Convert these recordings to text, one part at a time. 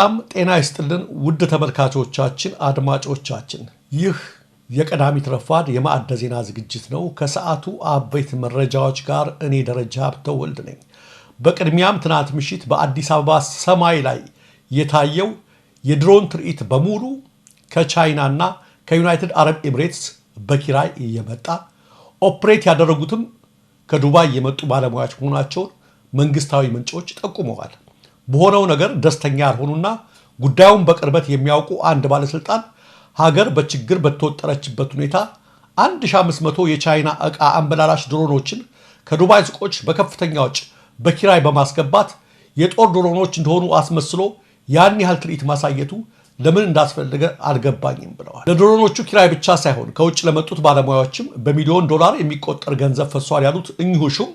ጤና ይስጥልን ውድ ተመልካቾቻችን አድማጮቻችን ይህ የቀዳሚት ረፋድ የማዕደ ዜና ዝግጅት ነው። ከሰዓቱ አበይት መረጃዎች ጋር እኔ ደረጃ ሀብተወልድ ነኝ። በቅድሚያም ትናንት ምሽት በአዲስ አበባ ሰማይ ላይ የታየው የድሮን ትርኢት በሙሉ ከቻይናና ከዩናይትድ አረብ ኤሚሬትስ በኪራይ የመጣ ኦፕሬት ያደረጉትም ከዱባይ የመጡ ባለሙያዎች መሆናቸውን መንግስታዊ ምንጮች ጠቁመዋል። በሆነው ነገር ደስተኛ ያልሆኑና ጉዳዩን በቅርበት የሚያውቁ አንድ ባለስልጣን ሀገር በችግር በተወጠረችበት ሁኔታ 1500 የቻይና ዕቃ አንበላላሽ ድሮኖችን ከዱባይ ሱቆች በከፍተኛ ወጪ በኪራይ በማስገባት የጦር ድሮኖች እንደሆኑ አስመስሎ ያን ያህል ትርኢት ማሳየቱ ለምን እንዳስፈልገ አልገባኝም ብለዋል። ለድሮኖቹ ኪራይ ብቻ ሳይሆን ከውጭ ለመጡት ባለሙያዎችም በሚሊዮን ዶላር የሚቆጠር ገንዘብ ፈሷል ያሉት እኚሁ ሹም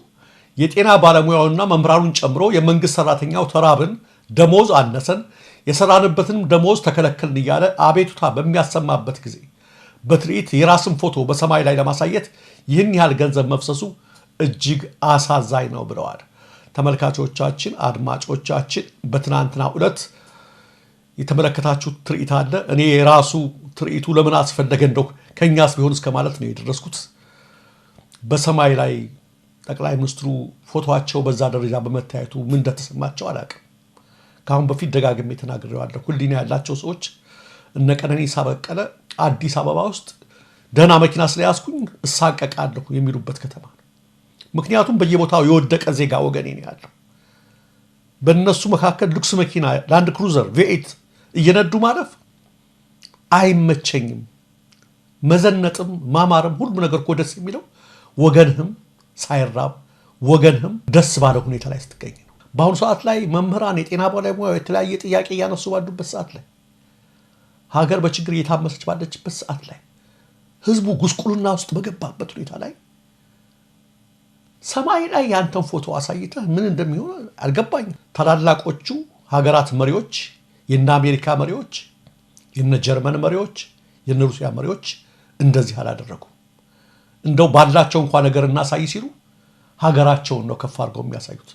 የጤና ባለሙያውና መምህራኑን ጨምሮ የመንግስት ሰራተኛው ተራብን፣ ደሞዝ አነሰን፣ የሰራንበትን ደሞዝ ተከለከልን እያለ አቤቱታ በሚያሰማበት ጊዜ በትርኢት የራስን ፎቶ በሰማይ ላይ ለማሳየት ይህን ያህል ገንዘብ መፍሰሱ እጅግ አሳዛኝ ነው ብለዋል። ተመልካቾቻችን፣ አድማጮቻችን በትናንትናው ዕለት የተመለከታችሁት ትርኢት አለ። እኔ የራሱ ትርኢቱ ለምን አስፈለገ እንደው ከኛስ ቢሆን እስከ ማለት ነው የደረስኩት። በሰማይ ላይ ጠቅላይ ሚኒስትሩ ፎቶአቸው በዛ ደረጃ በመታየቱ ምን እንደተሰማቸው አላውቅም። ከአሁን በፊት ደጋግሜ ተናግሬዋለሁ። ሕሊና ያላቸው ሰዎች እነ ቀነኒሳ በቀለ አዲስ አበባ ውስጥ ደህና መኪና ስለያዝኩኝ እሳቀቃለሁ የሚሉበት ከተማ ነው። ምክንያቱም በየቦታው የወደቀ ዜጋ ወገኔ ነው ያለው። በእነሱ መካከል ሉክስ መኪና ላንድ ክሩዘር ቪኤት እየነዱ ማለፍ አይመቸኝም። መዘነጥም ማማረም ሁሉ ነገር እኮ ደስ የሚለው ወገንህም ሳይራብ ወገንህም ደስ ባለ ሁኔታ ላይ ስትገኝ ነው። በአሁኑ ሰዓት ላይ መምህራን፣ የጤና ባለሙያዎች የተለያየ ጥያቄ እያነሱ ባሉበት ሰዓት ላይ ሀገር በችግር እየታመሰች ባለችበት ሰዓት ላይ ህዝቡ ጉስቁልና ውስጥ በገባበት ሁኔታ ላይ ሰማይ ላይ ያንተን ፎቶ አሳይተህ ምን እንደሚሆን አልገባኝም። ታላላቆቹ ሀገራት መሪዎች፣ የነ አሜሪካ መሪዎች፣ የነ ጀርመን መሪዎች፣ የነ ሩሲያ መሪዎች እንደዚህ አላደረጉም። እንደው ባላቸው እንኳን ነገር እናሳይ ሲሉ ሀገራቸውን ነው ከፍ አድርገው የሚያሳዩት።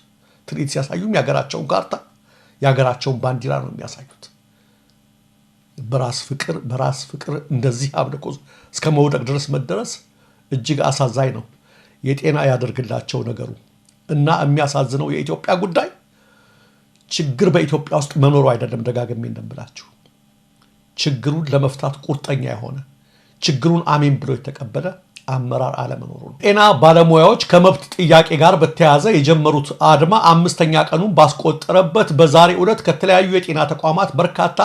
ትርኢት ሲያሳዩም የሀገራቸውን ካርታ የሀገራቸውን ባንዲራ ነው የሚያሳዩት። በራስ ፍቅር እንደዚህ አብልቆ እስከ መውደቅ ድረስ መደረስ እጅግ አሳዛኝ ነው። የጤና ያደርግላቸው ነገሩ እና የሚያሳዝነው የኢትዮጵያ ጉዳይ ችግር በኢትዮጵያ ውስጥ መኖሩ አይደለም። ደጋግሜ እንደምላችሁ ችግሩን ለመፍታት ቁርጠኛ የሆነ ችግሩን አሜን ብሎ የተቀበለ አመራር አለመኖሩ ነው። ጤና ባለሙያዎች ከመብት ጥያቄ ጋር በተያያዘ የጀመሩት አድማ 5ኛ ቀኑን ባስቆጠረበት በዛሬ ዕለት ከተለያዩ የጤና ተቋማት በርካታ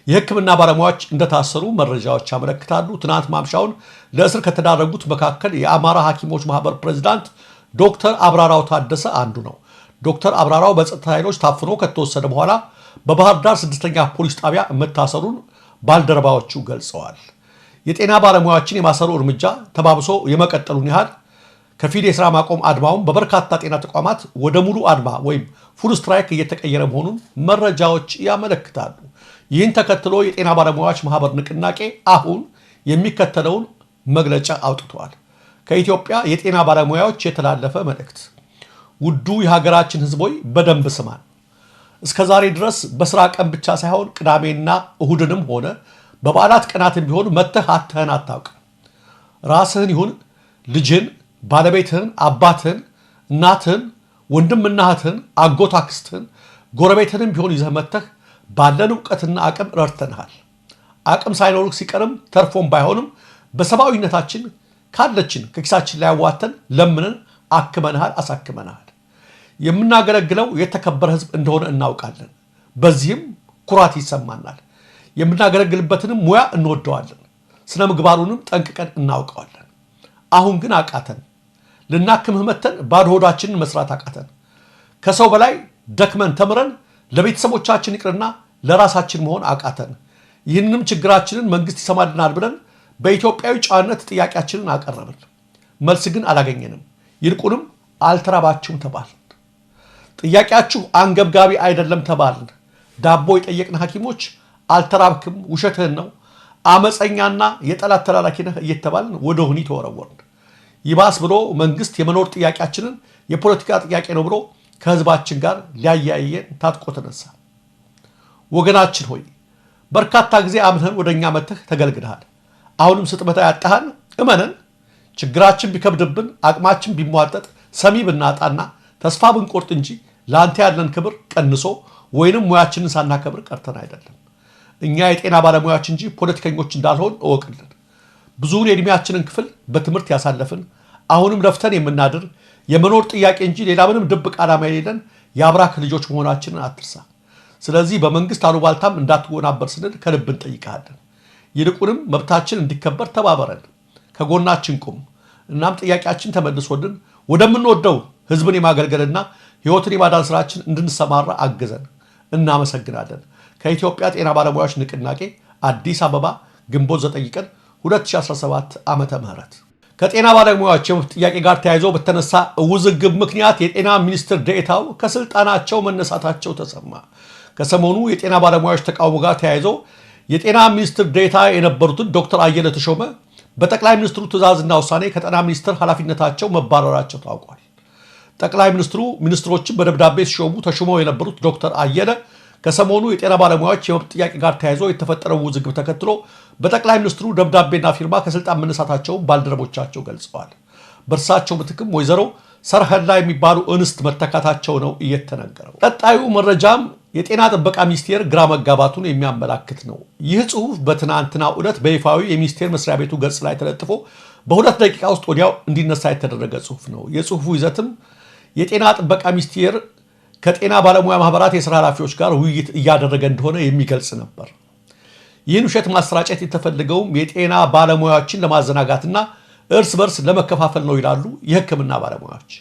የሕክምና ባለሙያዎች እንደታሰሩ መረጃዎች ያመለክታሉ። ትናንት ማምሻውን ለእስር ከተዳረጉት መካከል የአማራ ሐኪሞች ማህበር ፕሬዝዳንት ዶክተር አብራራው ታደሰ አንዱ ነው። ዶክተር አብራራው በጸጥታ ኃይሎች ታፍኖ ከተወሰደ በኋላ በባህር ዳር 6ኛ ፖሊስ ጣቢያ መታሰሩን ባልደረባዎቹ ገልጸዋል። የጤና ባለሙያዎችን የማሰሩ እርምጃ ተባብሶ የመቀጠሉን ያህል ከፊል የሥራ ማቆም አድማውን በበርካታ ጤና ተቋማት ወደ ሙሉ አድማ ወይም ፉል ስትራይክ እየተቀየረ መሆኑን መረጃዎች ያመለክታሉ። ይህን ተከትሎ የጤና ባለሙያዎች ማህበር ንቅናቄ አሁን የሚከተለውን መግለጫ አውጥተዋል። ከኢትዮጵያ የጤና ባለሙያዎች የተላለፈ መልእክት። ውዱ የሀገራችን ህዝቦች በደንብ ስማን። እስከ ዛሬ ድረስ በስራ ቀን ብቻ ሳይሆን ቅዳሜና እሁድንም ሆነ በበዓላት ቀናትም ቢሆን መተህ አተህን አታውቅም። ራስህን ይሁን ልጅህን፣ ባለቤትህን፣ አባትህን፣ እናትህን፣ ወንድምና እህትህን፣ አጎት አክስትህን፣ ጎረቤትህንም ቢሆን ይዘህ መተህ ባለን እውቀትና አቅም ረድተንሃል። አቅም ሳይኖርህ ሲቀርም ተርፎም ባይሆንም በሰብአዊነታችን ካለችን ከኪሳችን ላይ ያዋተን ለምንን አክመንሃል፣ አሳክመንሃል። የምናገለግለው የተከበረ ህዝብ እንደሆነ እናውቃለን። በዚህም ኩራት ይሰማናል። የምናገለግልበትንም ሙያ እንወደዋለን። ስነ ምግባሩንም ጠንቅቀን እናውቀዋለን። አሁን ግን አቃተን። ልናክምህ መተን ባዶ ሆዳችንን መስራት አቃተን። ከሰው በላይ ደክመን ተምረን ለቤተሰቦቻችን ይቅርና ለራሳችን መሆን አቃተን። ይህንንም ችግራችንን መንግስት ይሰማልናል ብለን በኢትዮጵያዊ ጨዋነት ጥያቄያችንን አቀረብን። መልስ ግን አላገኘንም። ይልቁንም አልተራባችሁም ተባልን። ጥያቄያችሁ አንገብጋቢ አይደለም ተባልን። ዳቦ የጠየቅን ሐኪሞች አልተራብክም፣ ውሸትህን ነው፣ አመፀኛና የጠላት ተላላኪ ነህ እየተባልን ወደ ወህኒ ተወረወርን። ይባስ ብሎ መንግስት የመኖር ጥያቄያችንን የፖለቲካ ጥያቄ ነው ብሎ ከህዝባችን ጋር ሊያያየን ታጥቆ ተነሳ። ወገናችን ሆይ በርካታ ጊዜ አምነን ወደኛ መጥተህ ተገልግለሃል። አሁንም ስትመጣ ያጣህን እመነን። ችግራችን ቢከብድብን አቅማችን ቢሟጠጥ ሰሚ ብናጣና ተስፋ ብንቆርጥ እንጂ ለአንተ ያለን ክብር ቀንሶ ወይንም ሙያችንን ሳናከብር ቀርተን አይደለም። እኛ የጤና ባለሙያዎች እንጂ ፖለቲከኞች እንዳልሆን እወቅልን። ብዙውን የእድሜያችንን ክፍል በትምህርት ያሳለፍን አሁንም ለፍተን የምናድር የመኖር ጥያቄ እንጂ ሌላ ምንም ድብቅ ዓላማ የሌለን የአብራክ ልጆች መሆናችንን አትርሳ። ስለዚህ በመንግስት አሉባልታም እንዳትወናበር ስንል ከልብ እንጠይቃለን። ይልቁንም መብታችን እንዲከበር ተባበረን፣ ከጎናችን ቁም። እናም ጥያቄያችን ተመልሶልን ወደምንወደው ህዝብን የማገልገልና ህይወትን የማዳን ስራችን እንድንሰማራ አግዘን። እናመሰግናለን። ከኢትዮጵያ ጤና ባለሙያዎች ንቅናቄ አዲስ አበባ ግንቦት 9 ቀን 2017 ዓመተ ምህረት ከጤና ባለሙያዎች የመብት ጥያቄ ጋር ተያይዞ በተነሳ ውዝግብ ምክንያት የጤና ሚኒስትር ዴኤታው ከስልጣናቸው መነሳታቸው ተሰማ። ከሰሞኑ የጤና ባለሙያዎች ተቃውሞ ጋር ተያይዞ የጤና ሚኒስትር ዴኤታ የነበሩትን ዶክተር አየለ ተሾመ በጠቅላይ ሚኒስትሩ ትዕዛዝና ውሳኔ ከጤና ሚኒስትር ኃላፊነታቸው መባረራቸው ታውቋል። ጠቅላይ ሚኒስትሩ ሚኒስትሮችን በደብዳቤ ሲሾሙ ተሾመው የነበሩት ዶክተር አየለ ከሰሞኑ የጤና ባለሙያዎች የመብት ጥያቄ ጋር ተያይዞ የተፈጠረው ውዝግብ ተከትሎ በጠቅላይ ሚኒስትሩ ደብዳቤና ፊርማ ከስልጣን መነሳታቸውን ባልደረቦቻቸው ገልጸዋል። በእርሳቸው ምትክም ወይዘሮ ሰርህላ የሚባሉ እንስት መተካታቸው ነው እየተነገረው። ቀጣዩ መረጃም የጤና ጥበቃ ሚኒስቴር ግራ መጋባቱን የሚያመላክት ነው። ይህ ጽሁፍ በትናንትናው ዕለት በይፋዊ የሚኒስቴር መስሪያ ቤቱ ገጽ ላይ ተለጥፎ በ2 ደቂቃ ውስጥ ወዲያው እንዲነሳ የተደረገ ጽሁፍ ነው። የጽሁፉ ይዘትም የጤና ጥበቃ ሚኒስቴር ከጤና ባለሙያ ማህበራት የሥራ ኃላፊዎች ጋር ውይይት እያደረገ እንደሆነ የሚገልጽ ነበር። ይህን ውሸት ማሰራጨት የተፈለገውም የጤና ባለሙያዎችን ለማዘናጋትና እርስ በርስ ለመከፋፈል ነው ይላሉ የሕክምና ባለሙያዎች።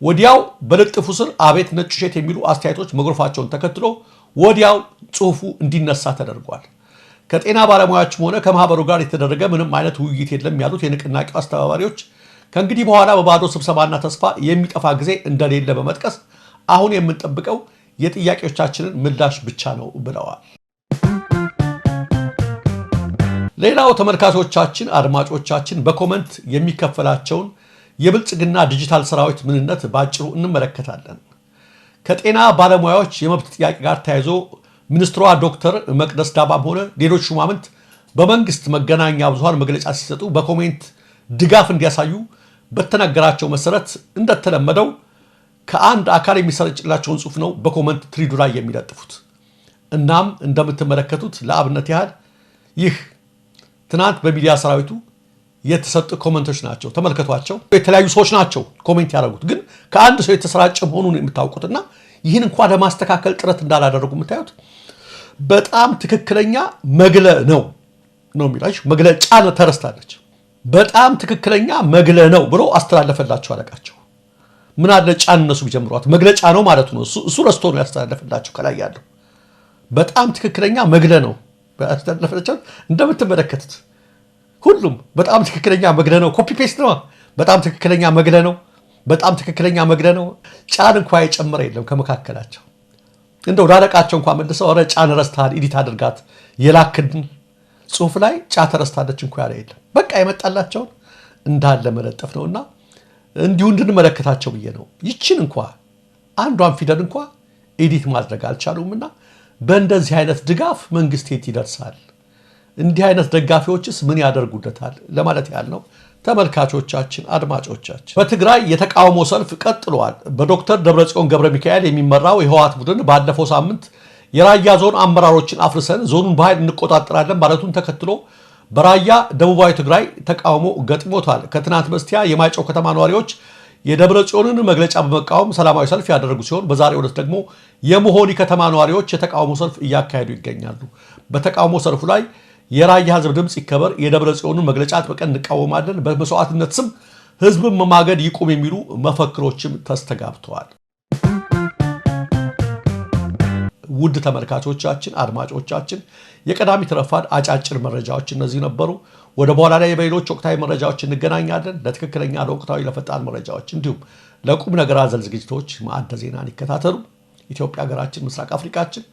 ወዲያው በልጥፉ ስር አቤት ነጭ ውሸት የሚሉ አስተያየቶች መጎርፋቸውን ተከትሎ ወዲያው ጽሁፉ እንዲነሳ ተደርጓል። ከጤና ባለሙያዎችም ሆነ ከማህበሩ ጋር የተደረገ ምንም አይነት ውይይት የለም ያሉት የንቅናቄው አስተባባሪዎች ከእንግዲህ በኋላ በባዶ ስብሰባና ተስፋ የሚጠፋ ጊዜ እንደሌለ በመጥቀስ አሁን የምንጠብቀው የጥያቄዎቻችንን ምላሽ ብቻ ነው ብለዋል። ሌላው ተመልካቾቻችን፣ አድማጮቻችን በኮመንት የሚከፈላቸውን የብልጽግና ዲጂታል ሰራዊት ምንነት ባጭሩ እንመለከታለን። ከጤና ባለሙያዎች የመብት ጥያቄ ጋር ተያይዞ ሚኒስትሯ ዶክተር መቅደስ ዳባም ሆነ ሌሎች ሹማምንት በመንግስት መገናኛ ብዙሃን መግለጫ ሲሰጡ በኮሜንት ድጋፍ እንዲያሳዩ በተነገራቸው መሰረት እንደተለመደው ከአንድ አካል የሚሰረጭላቸውን ጽሁፍ ነው በኮመንት ትሪዱ ላይ የሚለጥፉት። እናም እንደምትመለከቱት ለአብነት ያህል ይህ ትናንት በሚዲያ ሰራዊቱ የተሰጡ ኮመንቶች ናቸው። ተመልከቷቸው። የተለያዩ ሰዎች ናቸው ኮሜንት ያደረጉት፣ ግን ከአንድ ሰው የተሰራጨ መሆኑን የምታውቁትና ይህን እንኳን ለማስተካከል ጥረት እንዳላደረጉ የምታዩት በጣም ትክክለኛ መግለ ነው የሚላችሁ። መግለጫ ተረስታለች። በጣም ትክክለኛ መግለ ነው ብሎ አስተላለፈላቸው አለቃቸው። ምን አለ ጫን እነሱ ቢጀምሯት መግለጫ ነው ማለት ነው። እሱ ረስቶ ነው ያስተላለፈላቸው። ከላይ ያለው በጣም ትክክለኛ መግለ ነው ያስተላለፈላቸው። እንደምትመለከቱት ሁሉም በጣም ትክክለኛ መግለ ነው። ኮፒ ፔስት ነው። በጣም ትክክለኛ መግለ ነው። በጣም ትክክለኛ መግለ ነው። ጫን እንኳን የጨመረ የለም ከመካከላቸው። እንደው ላለቃቸው እንኳን መልሰው ኧረ ጫን ረስተሃል ኤዲት አድርጋት የላክን ጽሁፍ ላይ ጫ ተረስታለች እንኳን ያለ የለም። በቃ የመጣላቸውን እንዳለ መለጠፍ ነውና እንዲሁ እንድንመለከታቸው ብዬ ነው። ይችን እንኳን አንዷን ፊደል እንኳን ኤዲት ማድረግ አልቻሉምና በእንደዚህ አይነት ድጋፍ መንግስት የት ይደርሳል? እንዲህ አይነት ደጋፊዎችስ ምን ያደርጉለታል ለማለት ያህል ነው። ተመልካቾቻችን፣ አድማጮቻችን በትግራይ የተቃውሞ ሰልፍ ቀጥሏል። በዶክተር ደብረጽዮን ገብረ ሚካኤል የሚመራው የህወሓት ቡድን ባለፈው ሳምንት የራያ ዞን አመራሮችን አፍርሰን ዞኑን በኃይል እንቆጣጠራለን ማለቱን ተከትሎ በራያ ደቡባዊ ትግራይ ተቃውሞ ገጥሞታል። ከትናንት በስቲያ የማይጨው ከተማ ነዋሪዎች የደብረጽዮንን መግለጫ በመቃወም ሰላማዊ ሰልፍ ያደረጉ ሲሆን በዛሬው ዕለት ደግሞ የመሆኒ ከተማ ነዋሪዎች የተቃውሞ ሰልፍ እያካሄዱ ይገኛሉ። በተቃውሞ ሰልፉ ላይ የራያ ህዝብ ድምፅ ይከበር፣ የደብረጽዮንን መግለጫ አጥብቀን እንቃወማለን፣ በመስዋዕትነት ስም ህዝብን መማገድ ይቁም የሚሉ መፈክሮችም ተስተጋብተዋል። ውድ ተመልካቾቻችን፣ አድማጮቻችን የቀዳሚት ረፋድ አጫጭር መረጃዎች እነዚህ ነበሩ። ወደ በኋላ ላይ በሌሎች ወቅታዊ መረጃዎች እንገናኛለን። ለትክክለኛ ለወቅታዊ ለፈጣን መረጃዎች እንዲሁም ለቁም ነገር አዘል ዝግጅቶች ማዕደ ዜናን ይከታተሉ። ኢትዮጵያ ሀገራችን፣ ምስራቅ አፍሪካችን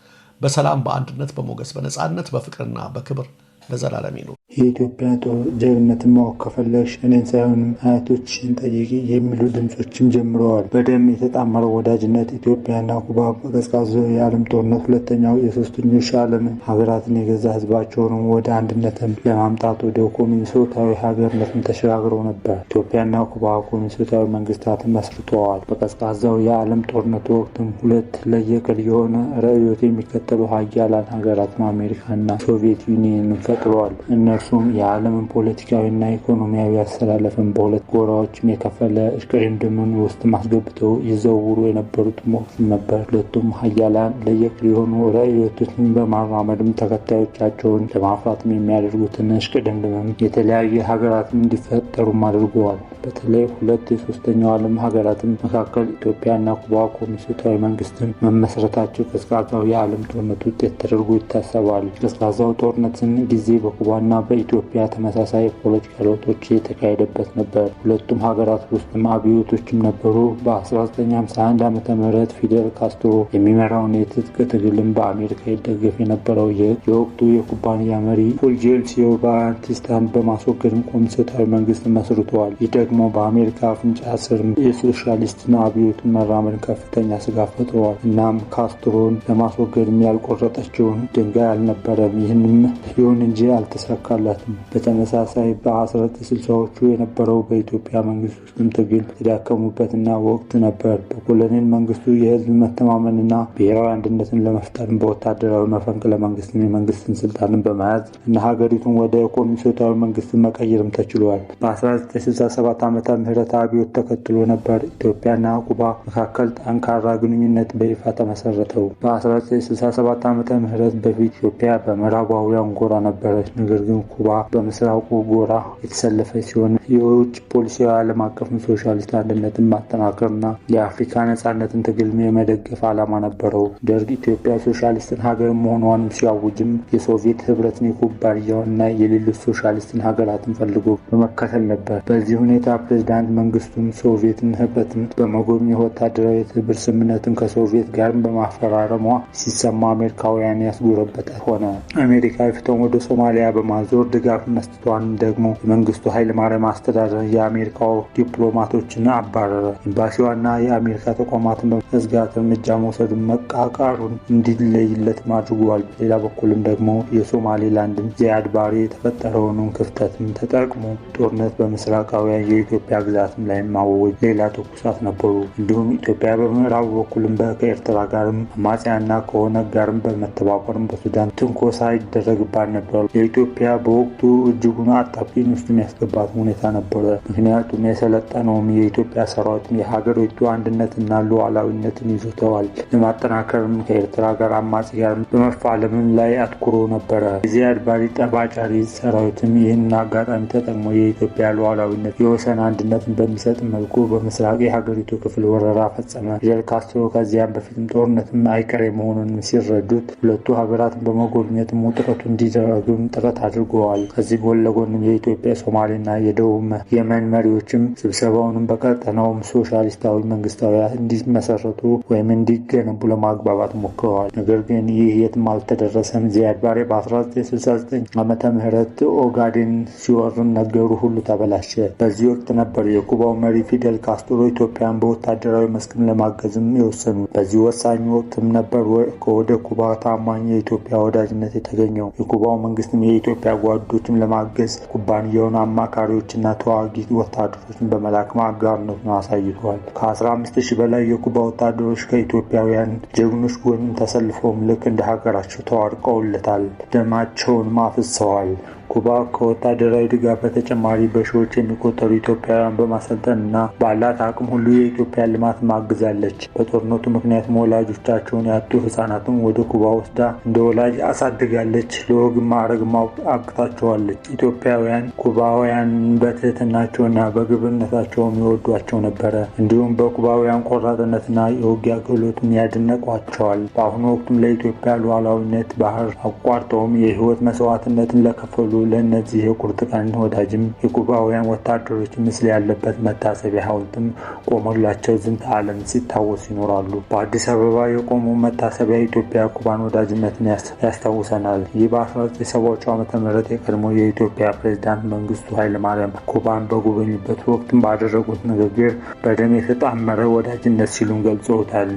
በሰላም በአንድነት በሞገስ በነፃነት በፍቅርና በክብር ለዘላለም ይኑር። የኢትዮጵያ ጦር ጀግንነትን ማወቅ ከፈለግሽ እኔን ሳይሆን አያቶችሽን ጠይቂ የሚሉ ድምፆችም ጀምረዋል። በደም የተጣመረው ወዳጅነት ኢትዮጵያና ኩባ በቀዝቃዛው የዓለም ጦርነት ሁለተኛው የሶስተኞች ዓለም ሀገራትን የገዛ ህዝባቸውን ወደ አንድነትም ለማምጣት ወደ ኮሚኒስታዊ ሀገርነትም ተሸጋግረው ነበር። ኢትዮጵያና ኩባ ኮሚኒስታዊ መንግስታትን መስርተዋል። በቀዝቃዛው የዓለም ጦርነት ወቅትም ሁለት ለየቅል የሆነ ርዕዮት የሚከተሉ ሀያላን ሀገራትም አሜሪካና ሶቪየት ዩኒየንን ፈጥረዋል። እነርሱም የዓለምን ፖለቲካዊና ኢኮኖሚያዊ አሰላለፍን በሁለት ጎራዎችም የከፈለ እሽቅድምድምን ውስጥ ማስገብተው ይዘውሩ የነበሩት ወቅት ነበር። ሁለቱም ሀያላን ለየቅል የሆኑ ርዕዮቶችን በማራመድም ተከታዮቻቸውን ለማፍራትም የሚያደርጉትን እሽቅድምድምም የተለያዩ ሀገራትም እንዲፈጠሩም አድርገዋል። በተለይ ሁለት የሶስተኛው ዓለም ሀገራትም መካከል ኢትዮጵያና ኩባ ኮሚኒስታዊ መንግስትን መመስረታቸው ቀዝቃዛው የዓለም ጦርነት ውጤት ተደርጎ ይታሰባል። ቀዝቃዛው ጦርነትን ጊዜ በኩባና በኢትዮጵያ ተመሳሳይ ፖለቲካ ለውጦች የተካሄደበት ነበር። ሁለቱም ሀገራት ውስጥም አብዮቶችም ነበሩ። በ1951 ዓ.ም ፊደል ካስትሮ የሚመራውን የትጥቅ ትግልም በአሜሪካ ይደገፍ የነበረው የወቅቱ የኩባንያ መሪ ፉልጄንሲዮ ባቲስታን በማስወገድም ኮሚኒስታዊ መንግስት መስርተዋል። ይህ ደግሞ በአሜሪካ አፍንጫ ስር የሶሻሊስትና አብዮትን መራመድ ከፍተኛ ስጋት ፈጥረዋል። እናም ካስትሮን ለማስወገድም ያልቆረጠችውን ድንጋይ አልነበረም። ይሁን እንጂ አልተሳካላትም። በተመሳሳይ በ1960ዎቹ የነበረው በኢትዮጵያ መንግስት ውስጥም ትግል የተዳከሙበትና ወቅት ነበር። በኮሎኔል መንግስቱ የህዝብ መተማመንና ብሔራዊ አንድነትን ለመፍጠር በወታደራዊ መፈንቅለ መንግስትን የመንግስትን ስልጣንን በመያዝ እና ሀገሪቱን ወደ ኮሚኒስታዊ መንግስት መቀየርም ተችሏል። በ1967 ዓመተ ምህረት አብዮት ተከትሎ ነበር ኢትዮጵያና ኩባ መካከል ጠንካራ ግንኙነት በይፋ ተመሰረተው። በ1967 ዓመተ ምህረት በፊት ኢትዮጵያ በምዕራባውያን ጎራ ነበረች። ነገር ግን ኩባ በምስራቁ ጎራ የተሰለፈች ሲሆን የውጭ ፖሊሲ ዓለም አቀፍ ሶሻሊስት አንድነትን ማጠናከርና የአፍሪካ ነጻነትን ትግል የመደገፍ ዓላማ ነበረው። ደርግ ኢትዮጵያ ሶሻሊስትን ሀገር መሆኗንም ሲያውጅም የሶቪየት ህብረትን የኩባንያውና የሌሎች ሶሻሊስትን ሀገራትን ፈልጎ በመከተል ነበር። በዚህ ሁኔታ ፕሬዝዳንት መንግስቱም ሶቪየትን ህብረትን በመጎብኘት ወታደራዊ የትብብር ስምምነትን ከሶቪየት ጋር በማፈራረሟ ሲሰማ አሜሪካውያን ያስጎረበታል ሆነ። አሜሪካ ፊቷን ወደ ሶማሊያ በማዞር ድጋፍ መስጠቷን ደግሞ የመንግስቱ ኃይለማርያም አስተዳደር የአሜሪካው ዲፕሎማቶችን አባረረ። ኤምባሲዋና የአሜሪካ ተቋማትን በመዝጋት እርምጃ መውሰድ መቃቃሩን እንዲለይለት አድርጓል። በሌላ በኩልም ደግሞ የሶማሌላንድን ዚያድ ባሬ የተፈጠረውን ክፍተትም ተጠቅሞ ጦርነት በምስራቃውያን የኢትዮጵያ ግዛትም ላይ ማወጅ ሌላ ትኩሳት ነበሩ። እንዲሁም ኢትዮጵያ በምዕራቡ በኩልም ከኤርትራ ጋርም አማጽያና ከኦነግ ጋርም በመተባበርም በሱዳን ትንኮሳ ይደረግባት ነበር። የኢትዮጵያ በወቅቱ እጅጉን አጣብቂኝ ውስጥ የሚያስገባት ሁኔታ ነበረ። ምክንያቱም የሰለጠነውም የኢትዮጵያ ሰራዊትም የሀገሪቱ አንድነትና ሉዓላዊነትን ይዞተዋል ለማጠናከርም ከኤርትራ ጋር አማጽ ጋር በመፋለምም ላይ አትኩሮ ነበረ። የዚያድ ባሬ ጠባጫሪ ሰራዊትም ይህን አጋጣሚ ተጠቅሞ የኢትዮጵያ ሉዓላዊነት የወሰን አንድነትን በሚሰጥ መልኩ በምስራቅ የሀገሪቱ ክፍል ወረራ ፈጸመ። ፊደል ካስትሮ ከዚያም በፊትም ጦርነትም አይቀሬ መሆኑን ሲረዱት ሁለቱ ሀገራትን በመጎብኘትም ውጥረቱ እንዲደረግም ጥረት አድርገዋል። ከዚህ ጎን ለጎንም የኢትዮጵያ ሶማሌና የደቡብ የመን መሪዎችም ስብሰባውንም በቀጠናውም ሶሻሊስታዊ መንግስታዊያት እንዲመሰረቱ ወይም እንዲገነቡ ለማግባባት ሞክረዋል። ነገር ግን ይህ የትም አልተደረሰም። ዚያድ ባሬ በ1969 ዓመተ ምህረት ኦጋዴን ሲወርም ነገሩ ሁሉ ተበላሸ። በዚህ ወቅት ነበር የኩባው መሪ ፊደል ካስትሮ ኢትዮጵያን በወታደራዊ መስክም ለማገዝም የወሰኑ። በዚህ ወሳኝ ወቅትም ነበር ከወደ ኩባ ታማኝ የኢትዮጵያ ወዳጅነት የተገኘው። የኩባው መንግስትም የኢትዮጵያ ጓዶችም ለማገዝ ኩባንያውን አማካሪዎችና ተዋጊ ወታደሮችን በመላክ አጋርነቱን አሳይቷል። ከ15,000 በላይ የኩባ ወታደሮች ከኢትዮጵያውያን ጀግኖች ጎን ተሰልፈውም ልክ እንደ ሀገራቸው ተዋድቀውለታል፣ ደማቸውን አፍስሰዋል። ኩባ ከወታደራዊ ድጋፍ በተጨማሪ በሺዎች የሚቆጠሩ ኢትዮጵያውያን በማሰልጠንና ባላት አቅም ሁሉ የኢትዮጵያ ልማት ማግዛለች። በጦርነቱ ምክንያት ወላጆቻቸውን ያጡ ህጻናትን ወደ ኩባ ወስዳ እንደ ወላጅ አሳድጋለች። ለወግ ማዕረግ አብቅታቸዋለች። ኢትዮጵያውያን ኩባውያን በትህትናቸውና በግብርነታቸውም ይወዷቸው ነበረ። እንዲሁም በኩባውያን ቆራጥነትና የውጊያ ክህሎትም ያደነቋቸዋል። በአሁኑ ወቅትም ለኢትዮጵያ ሉዓላዊነት ባህር አቋርጠውም የህይወት መስዋዕትነትን ለከፈሉ ለእነዚህ የቁርጥ ቀን ወዳጅም የኩባውያን ወታደሮች ምስል ያለበት መታሰቢያ ሐውልትም ቆሞላቸው ዝንተ ዓለም ሲታወሱ ይኖራሉ። በአዲስ አበባ የቆመው መታሰቢያ ኢትዮጵያ ኩባን ወዳጅነትን ያስታውሰናል። ይህ በ1970ዎቹ ዓ.ም የቀድሞ የኢትዮጵያ ፕሬዝዳንት መንግስቱ ኃይለማርያም ኩባን በጎበኙበት ወቅት ባደረጉት ንግግር በደም የተጣመረ ወዳጅነት ሲሉም ገልጸውታል።